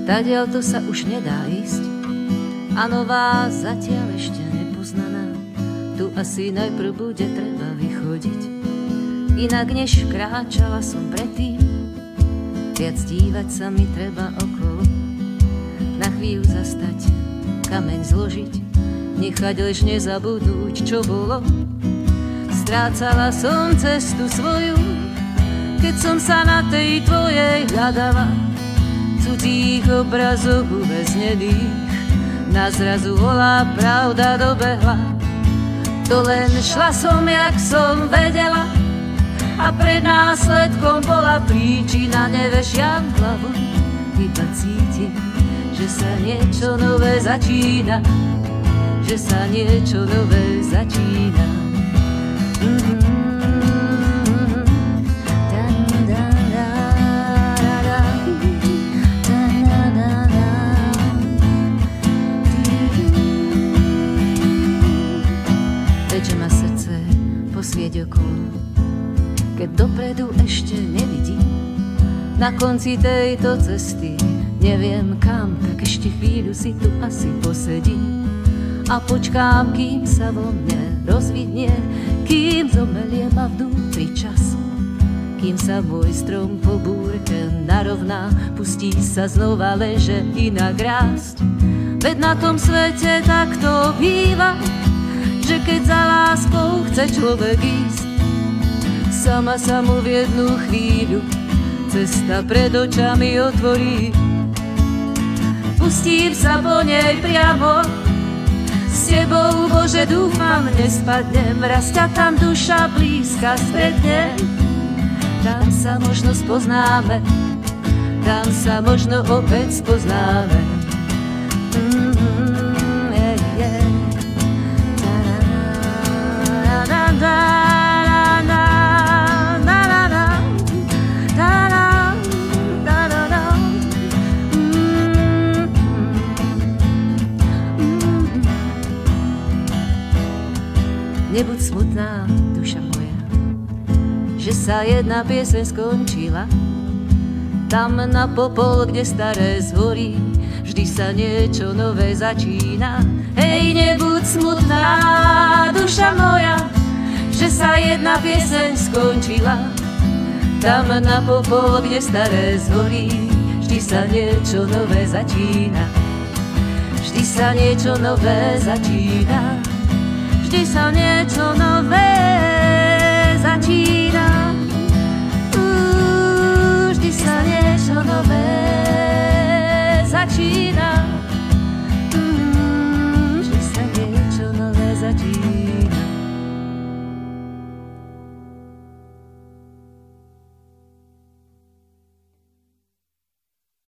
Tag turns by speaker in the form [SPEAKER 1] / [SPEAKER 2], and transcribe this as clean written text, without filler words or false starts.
[SPEAKER 1] Tadiaľ to sa už nedá ísť a nová zatiaľ ešte nepoznaná. Tu asi najprv bude treba vychodiť, inak než kráčala som predtým. Viac dívať sa mi treba okolo, na chvíľu zastať, kameň zložiť, nechať lež nezabudnúť, čo bolo. Strácala som cestu svoju, keď som sa na tej tvojej hľadala. Cudzích obrazov uväznených na zrazu holá pravda dobehla. To len šla som, jak som vedela, a pred následkom bola príčina. Nevešiam hlavu, iba cítim, že sa niečo nové začína, že sa niečo nové začína. Veďže ma srdce posvieť okolo, keď dopredu ešte nevidím. Na konci tejto cesty neviem kam, tak ešte chvíľu si tu asi posedím a počkám, kým sa vo mne rozvidnie, kým zomelie ma vnútri čas, kým sa môj strom po búrke narovná, pustí sa znova lenže inak rásť. Veď na tom svete tak to býva, že keď za láskou chce človek ísť, sama sa mu v jednu chvíľu cesta pred očami otvorí. Pustím sa po nej priamo, s tebou, Bože, dúfam, nespadnem. Raz ťa tam duša blízka stretne, tam sa možno spoznáme, tam sa možno opäť spoznáme. Nebuď smutná, duša moja, že sa jedna pieseň skončila. Tam na popol, kde staré zhorí, vždy sa niečo nové začína. Hej, nebuď smutná, duša moja, že sa jedna pieseň skončila. Tam na popol, kde staré zhorí, vždy sa niečo nové začína. Vždy sa niečo nové začína.